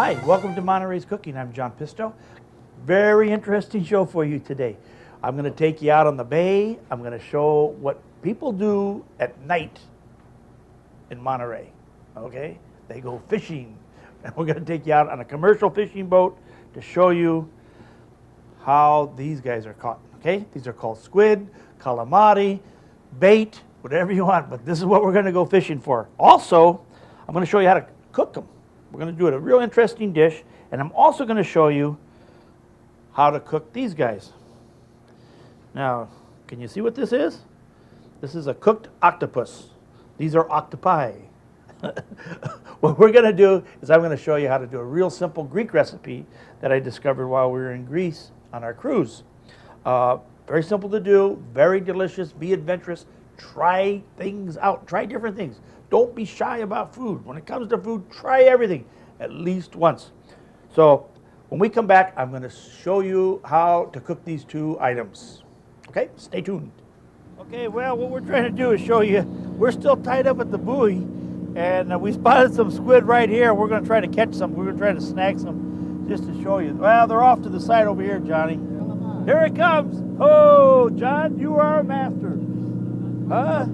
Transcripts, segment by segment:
Hi, welcome to Monterey's Cooking. I'm John Pisto. Very interesting show for you today. I'm going to take you out on the bay. I'm going to show what people do at night in Monterey. Okay? They go fishing. And we're going to take you out on a commercial fishing boat to show you how these guys are caught. Okay? These are called squid, calamari, bait, whatever you want, but this is what we're going to go fishing for. Also, I'm going to show you how to cook them. We're going to do it a real interesting dish, and I'm also going to show you how to cook these guys. Now, can you see what this is? This is a cooked octopus. These are octopi. What we're going to do is I'm going to show you how to do a real simple Greek recipe that I discovered while we were in Greece on our cruise. Very simple to do, very delicious, be adventurous, try things out, try different things. Don't be shy about food. When it comes to food, try everything at least once. So when we come back, I'm going to show you how to cook these two items. Okay, stay tuned. Okay, well, what we're trying to do is show you, we're still tied up at the buoy, and we spotted some squid right here. We're going to try to catch some. We're going to try to snag some just to show you. Well, they're off to the side over here, Johnny. Here it comes. Oh, John, you are a master. Huh?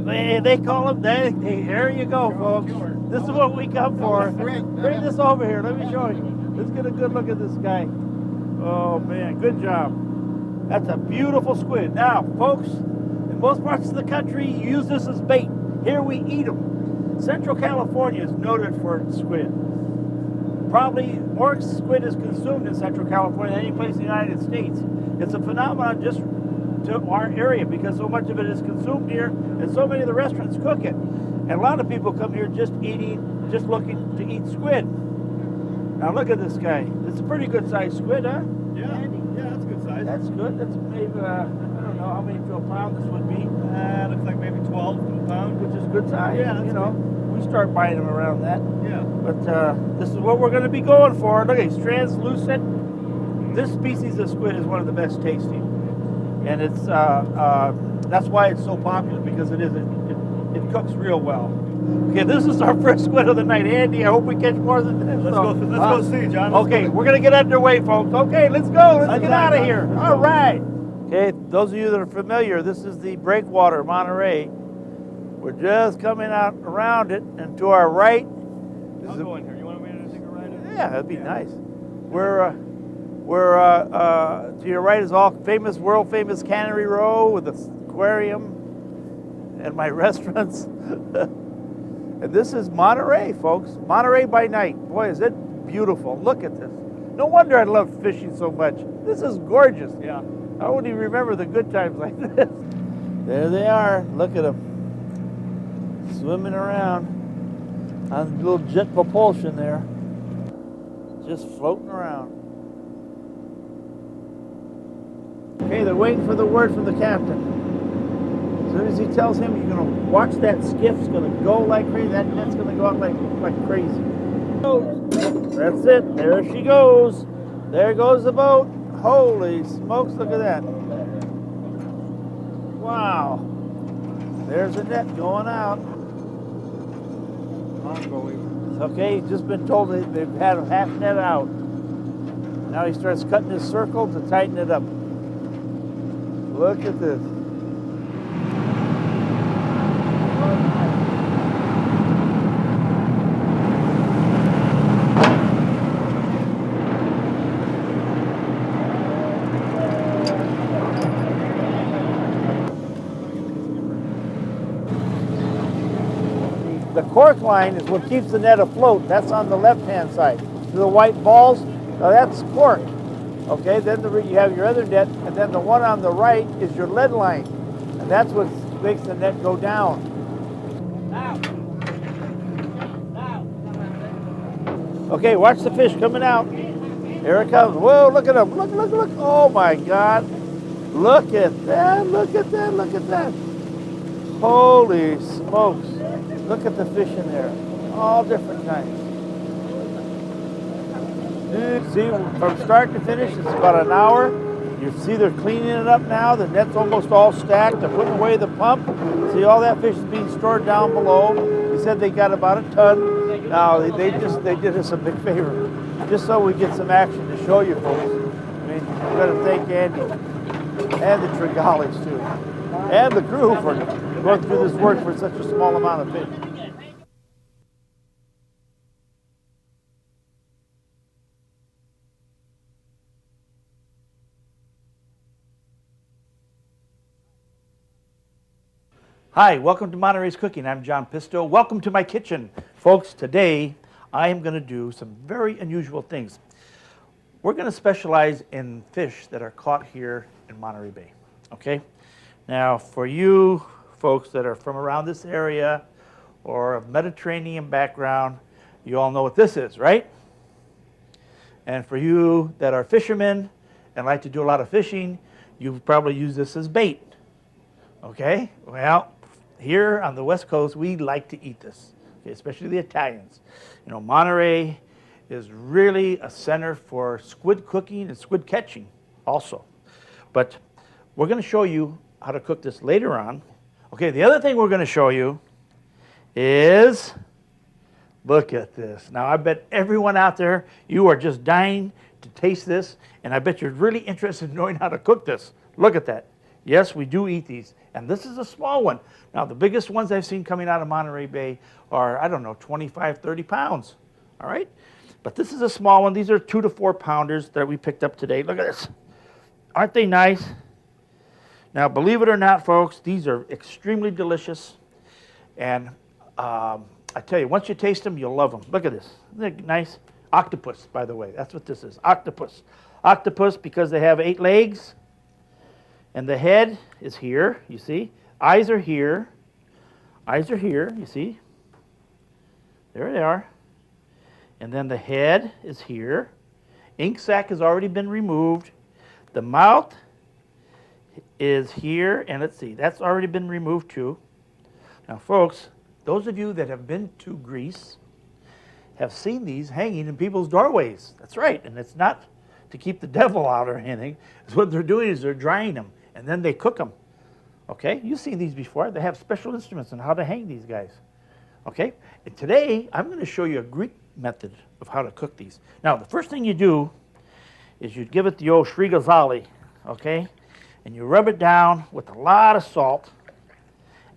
They call them, here you go, folks. This is what we come for. Bring this over here. Let me show you. Let's get a good look at this guy. Oh, man, good job. That's a beautiful squid. Now, folks, in most parts of the country, you use this as bait. Here we eat them. Central California is noted for squid. Probably more squid is consumed in Central California than any place in the United States. It's a phenomenon just to our area because so much of it is consumed here and so many of the restaurants cook it. And a lot of people come here just looking to eat squid. Now look at this guy. It's a pretty good sized squid, huh? Yeah, that's a good size. That's good. That's maybe, I don't know how many to a pound this would be. Looks like maybe 12 to a pound. Which is good size. Yeah, that's you know, we start buying them around that. Yeah. But this is what we're going to be going for. Look, it's translucent. This species of squid is one of the best tasting. And it's that's why it's so popular, because it cooks real well. Okay, this is our first squid of the night. Andy, I hope we catch more than this. Let's go see, John. Okay, we're going to get underway, folks. Okay, let's go. Let's get out of here. All right. Okay, those of you that are familiar, this is the breakwater, Monterey. We're just coming out around it, and to our right. I'll go in here. You want me to take a ride in? Yeah, that'd be nice. We're to your right is world famous Cannery Row with the aquarium and my restaurants. And this is Monterey, folks. Monterey by night. Boy, is it beautiful. Look at this. No wonder I love fishing so much. This is gorgeous. Yeah. I wouldn't even remember the good times like this. There they are. Look at them. Swimming around on a little jet propulsion there. Just floating around. Okay, they're waiting for the word from the captain. As soon as he tells him, you're going to watch that skiff. It's going to go like crazy. That net's going to go out like crazy. That's it. There she goes. There goes the boat. Holy smokes, look at that. Wow. There's a net going out. Unbelievable. Okay, he's just been told they've had a half net out. Now he starts cutting his circle to tighten it up. Look at this. The cork line is what keeps the net afloat. That's on the left-hand side. The white balls, that's cork. Okay, then you have your other net, and then the one on the right is your lead line. And that's what makes the net go down. Okay, watch the fish coming out. Here it comes. Whoa, look at him. Look, look, look. Oh, my God. Look at that. Look at that. Look at that. Holy smokes. Look at the fish in there. All different kinds. See, from start to finish, it's about an hour. You see they're cleaning it up now. The net's almost all stacked. They're putting away the pump. See, all that fish is being stored down below. He said they got about a ton. No, they did us a big favor, just so we get some action to show you folks. I mean, we've got to thank Andy and the Tringalis too, and the crew for going through this work for such a small amount of fish. Hi, welcome to Monterey's Cooking. I'm John Pisto. Welcome to my kitchen. Folks, today I am going to do some very unusual things. We're going to specialize in fish that are caught here in Monterey Bay. Okay? Now, for you folks that are from around this area or of Mediterranean background, you all know what this is, right? And for you that are fishermen and like to do a lot of fishing, you've probably used this as bait. Okay? Well, here on the West Coast, we like to eat this, okay, especially the Italians. You know, Monterey is really a center for squid cooking and squid catching also. But we're going to show you how to cook this later on. Okay, the other thing we're going to show you is, look at this. Now, I bet everyone out there, you are just dying to taste this, and I bet you're really interested in knowing how to cook this. Look at that. Yes, we do eat these, and this is a small one. Now, the biggest ones I've seen coming out of Monterey Bay are, I don't know, 25, 30 pounds, all right? But this is a small one. These are 2 to 4 pounders that we picked up today. Look at this. Aren't they nice? Now, believe it or not, folks, these are extremely delicious, and I tell you, once you taste them, you'll love them. Look at this. Isn't it nice? Octopus, by the way. That's what this is, octopus. Octopus because they have 8 legs. And the head is here, you see. Eyes are here. Eyes are here, you see. There they are. And then the head is here. Ink sac has already been removed. The mouth is here. And let's see, that's already been removed too. Now, folks, those of you that have been to Greece have seen these hanging in people's doorways. That's right. And it's not to keep the devil out or anything. It's what they're doing is they're drying them. And then they cook them, okay? You've seen these before. They have special instruments on how to hang these guys, okay? And today, I'm going to show you a Greek method of how to cook these. Now, the first thing you do is you give it the old srigazali, okay? And you rub it down with a lot of salt,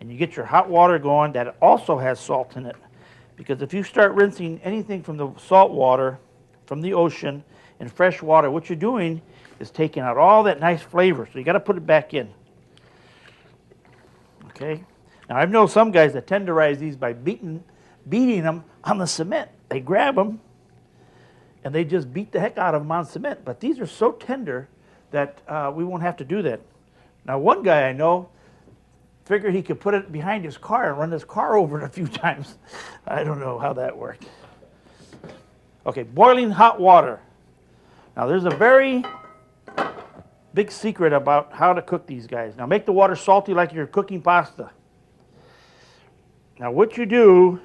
and you get your hot water going that also has salt in it. Because if you start rinsing anything from the salt water, from the ocean, in fresh water, what you're doing is taking out all that nice flavor. So you got to put it back in. Okay. Now I know some guys that tenderize these by beating them on the cement. They grab them and they just beat the heck out of them on cement. But these are so tender that we won't have to do that. Now one guy I know figured he could put it behind his car and run his car over it a few times. I don't know how that worked. Okay, boiling hot water. Now there's a very big secret about how to cook these guys. Now make the water salty like you're cooking pasta. Now what you do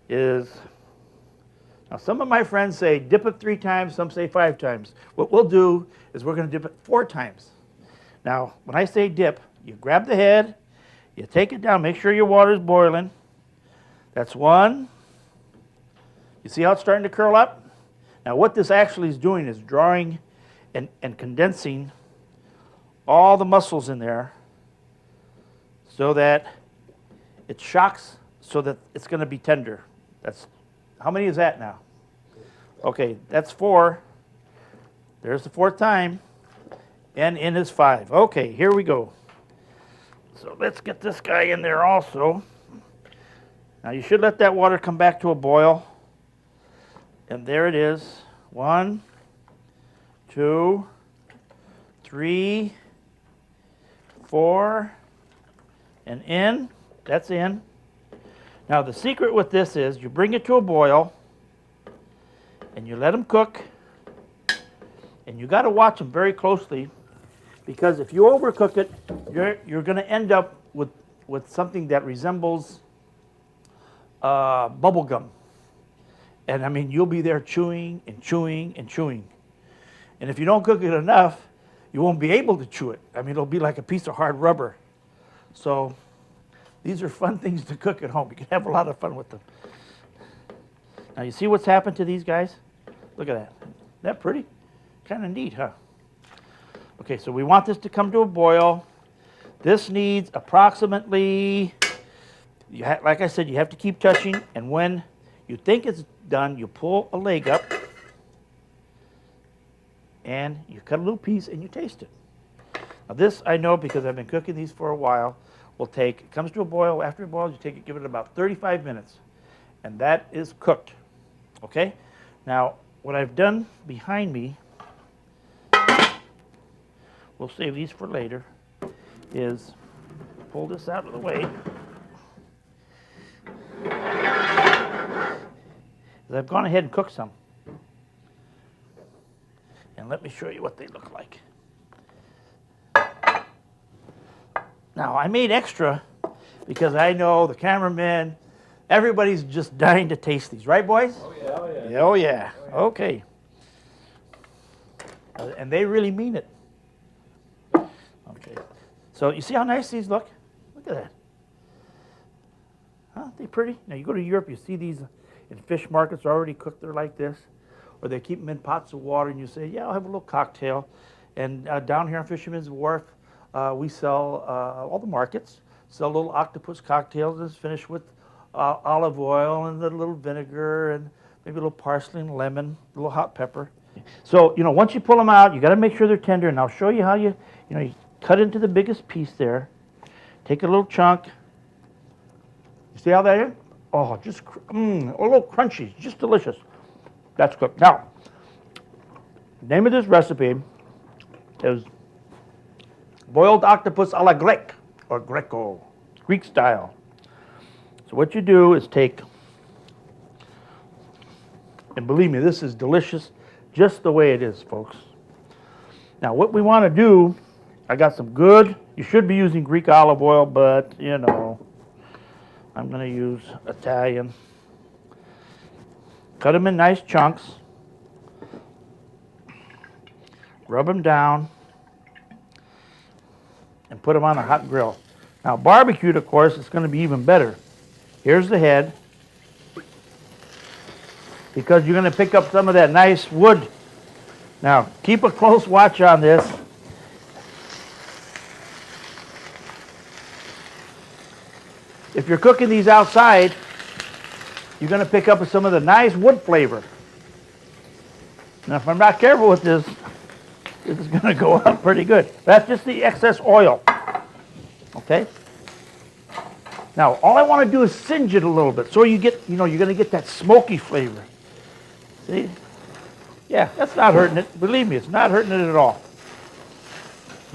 is, now some of my friends say dip it 3 times, some say 5 times. What we'll do is we're going to dip it 4 times. Now when I say dip, you grab the head, you take it down, make sure your water is boiling. That's 1. You see how it's starting to curl up? Now what this actually is doing is drawing and condensing all the mussels in there so that it shocks so that it's going to be tender. That's, how many is that now? Okay, that's 4. There's the 4th time. And in is 5. Okay, here we go. So let's get this guy in there also. Now you should let that water come back to a boil. And there it is. 1, 2, 3, 4, and in. That's in. Now the secret with this is you bring it to a boil and you let them cook, and you got to watch them very closely, because if you overcook it, you're going to end up with something that resembles bubble gum. And I mean, you'll be there chewing and chewing and chewing. And if you don't cook it enough, you won't be able to chew it. I mean, it'll be like a piece of hard rubber. So these are fun things to cook at home. You can have a lot of fun with them. Now you see what's happened to these guys? Look at that. Isn't that pretty? Kind of neat, huh? Okay, so we want this to come to a boil. This needs approximately, like I said, you have to keep touching, and when you think it's done, you pull a leg up, and you cut a little piece, and you taste it. Now this, I know because I've been cooking these for a while, will take, it comes to a boil, after it boils, you take it, give it about 35 minutes, and that is cooked, okay? Now, what I've done behind me, we'll save these for later, is pull this out of the way. I've gone ahead and cooked some. And let me show you what they look like. Now, I made extra because I know the cameramen, everybody's just dying to taste these. Right, boys? Oh, yeah. Oh, yeah. Oh, yeah. Okay. And they really mean it. Okay. So you see how nice these look? Look at that. Huh? Aren't they pretty? Now you go to Europe, you see these in fish markets already cooked. They're like this. Or they keep them in pots of water and you say, yeah, I'll have a little cocktail. And down here on Fisherman's Wharf, we sell, all the markets, sell little octopus cocktails. It's finished with olive oil and a little vinegar and maybe a little parsley and lemon, a little hot pepper. So, you know, once you pull them out, you got to make sure they're tender. And I'll show you how you cut into the biggest piece there. Take a little chunk. You see how that is? Oh, just a little crunchy, just delicious. That's cooked. Now, the name of this recipe is boiled octopus a la Grec, or Greco, Greek style. So what you do is take, and believe me, this is delicious just the way it is, folks. Now what we want to do, I got some good, you should be using Greek olive oil, but you know, I'm going to use Italian. Cut them in nice chunks. Rub them down. And put them on a hot grill. Now barbecued, of course, it's going to be even better. Here's the head. Because you're going to pick up some of that nice wood. Now, keep a close watch on this. If you're cooking these outside, you're going to pick up some of the nice wood flavor. Now, if I'm not careful with this, this is going to go up pretty good. That's just the excess oil. Okay? Now, all I want to do is singe it a little bit so you get, you're going to get that smoky flavor. See? Yeah, that's not hurting it. Believe me, it's not hurting it at all.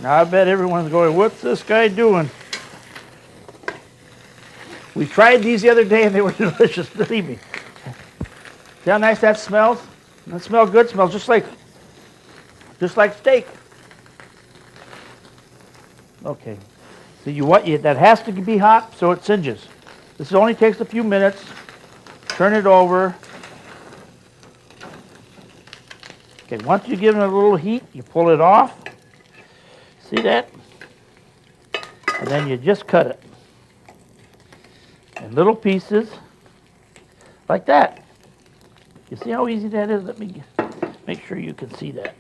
Now, I bet everyone's going, what's this guy doing? We tried these the other day and they were delicious, believe me. See how nice that smells? Doesn't that smell good? It smells just like steak. Okay. So that has to be hot so it singes. This only takes a few minutes. Turn it over. Okay, once you give it a little heat, you pull it off. See that? And then you just cut it in little pieces like that. You see how easy that is? Let me make sure you can see that.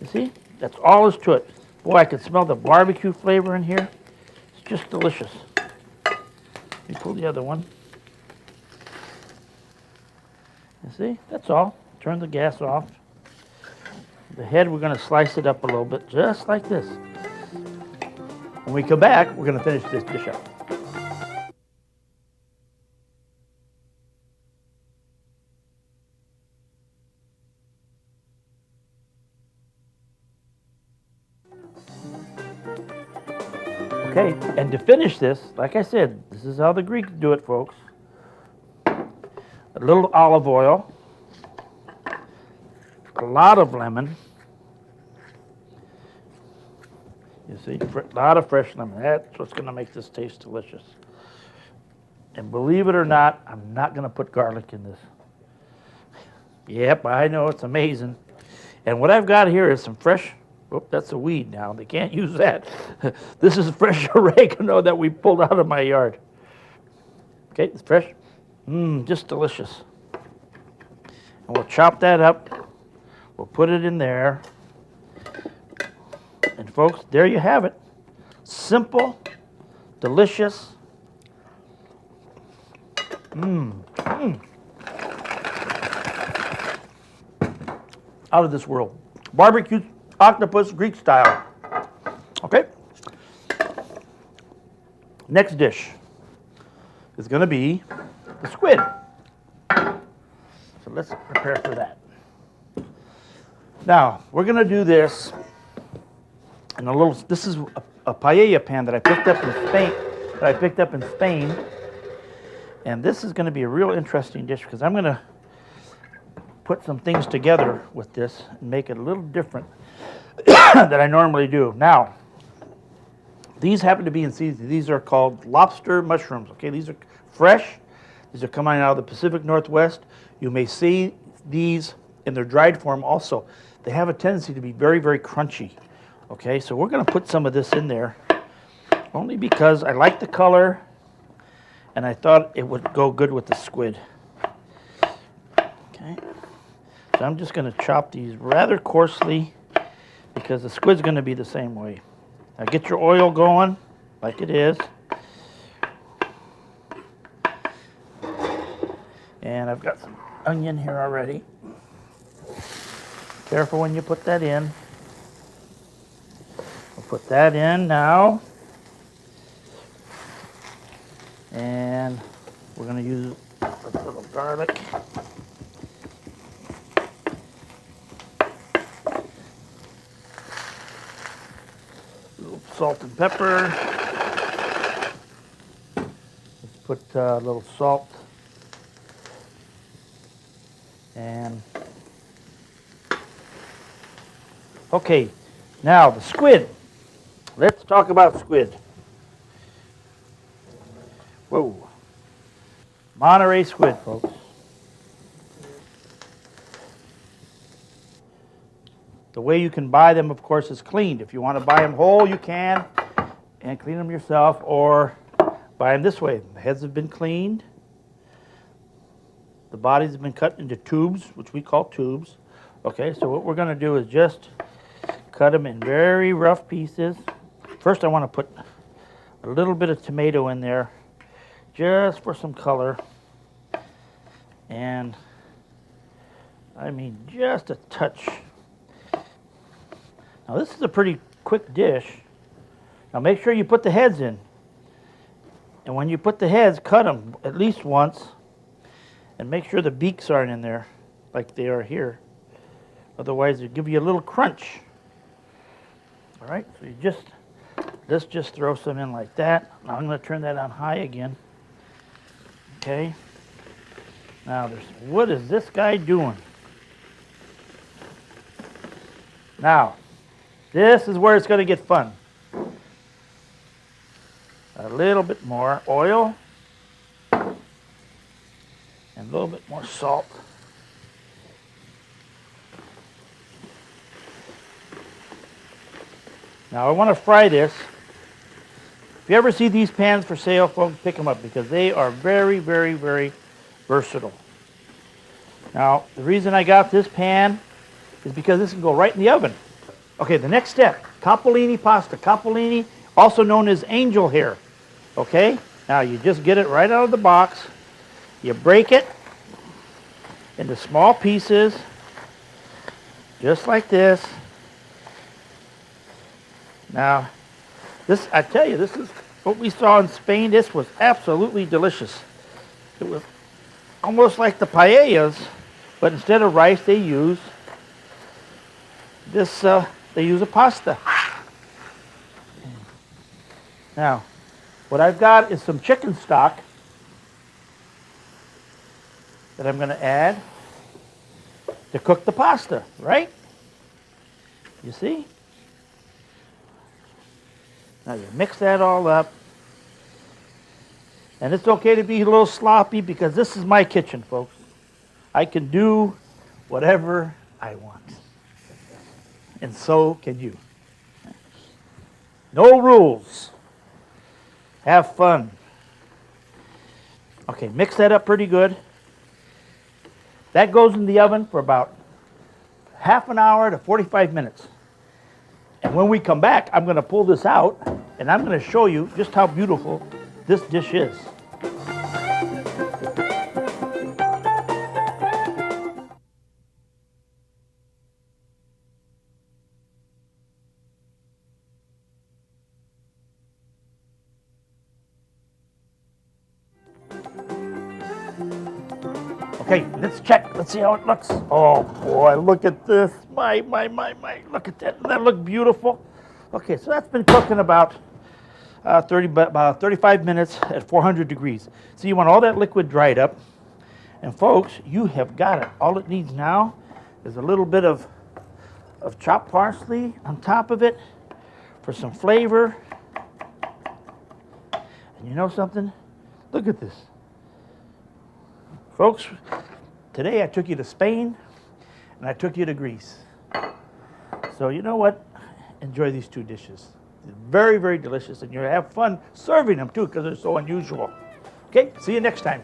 You see? That's all is to it. Boy, I can smell the barbecue flavor in here. It's just delicious. Let me pull the other one. You see? That's all. Turn the gas off. The head, we're going to slice it up a little bit, just like this. When we come back, we're going to finish this dish up. Okay, and to finish this, like I said, this is how the Greeks do it, folks. A little olive oil, a lot of lemon. You see, a lot of fresh lemon. That's what's going to make this taste delicious. And believe it or not, I'm not going to put garlic in this. Yep, I know, it's amazing. And what I've got here is some fresh, that's a weed now. They can't use that. This is fresh oregano that we pulled out of my yard. Okay, it's fresh. Just delicious. And we'll chop that up. We'll put it in there. And folks, there you have it. Simple, delicious. Out of this world. Barbecue octopus, Greek style. Okay. Next dish is going to be the squid. So let's prepare for that. Now, we're going to do this in a little, this is a paella pan that I picked up in Spain. And this is going to be a real interesting dish because I'm going to put some things together with this and make it a little different than I normally do. Now, these happen to be in season. These are called lobster mushrooms. Okay, these are fresh. These are coming out of the Pacific Northwest. You may see these in their dried form also. They have a tendency to be very, very crunchy. Okay, so we're going to put some of this in there only because I like the color and I thought it would go good with the squid. Okay, so I'm just going to chop these rather coarsely because the squid's going to be the same way. Now get your oil going like it is. And I've got some onion here already. Careful when you put that in. We'll put that in now. And we're going to use a little garlic. A little salt and pepper. Let's put a little salt. And okay, now the squid. Let's talk about squid. Whoa. Monterey squid, folks. The way you can buy them, of course, is cleaned. If you want to buy them whole, you can, and clean them yourself, or buy them this way. The heads have been cleaned. The bodies have been cut into tubes, which we call tubes. Okay, so what we're going to do is just cut them in very rough pieces. First, I want to put a little bit of tomato in there, just for some color. And I mean, just a touch. Now, this is a pretty quick dish. Now, make sure you put the heads in. And when you put the heads, cut them at least once. And make sure the beaks aren't in there like they are here. Otherwise, it'll give you a little crunch. All right, so let's just throw some in like that. Now I'm going to turn that on high again. Okay. Now, what is this guy doing? Now, this is where it's going to get fun. A little bit more oil. And a little bit more salt. Now I want to fry this. If you ever see these pans for sale, folks, pick them up because they are very, very, very versatile. Now, the reason I got this pan is because this can go right in the oven. Okay, the next step, capellini pasta. Capellini, also known as angel hair. Okay, now you just get it right out of the box. You break it into small pieces, just like this. Now, this, I tell you, this is what we saw in Spain. This was absolutely delicious. It was almost like the paellas, but instead of rice, they use this. They use a pasta. Now, what I've got is some chicken stock that I'm going to add to cook the pasta, right? You see? Now you mix that all up. And it's okay to be a little sloppy because this is my kitchen, folks. I can do whatever I want. And so can you. No rules. Have fun. Okay, mix that up pretty good. That goes in the oven for about half an hour to 45 minutes. And when we come back, I'm going to pull this out and I'm going to show you just how beautiful this dish is. Okay, let's check. Let's see how it looks. Oh boy, look at this. My. Look at that. Doesn't that look beautiful? Okay, so that's been cooking about 35 minutes at 400 degrees. So you want all that liquid dried up. And folks, you have got it. All it needs now is a little bit of chopped parsley on top of it for some flavor. And you know something? Look at this. Folks, today I took you to Spain and I took you to Greece. So you know what? Enjoy these two dishes. They're very, very delicious, and you'll have fun serving them too because they're so unusual. Okay, see you next time.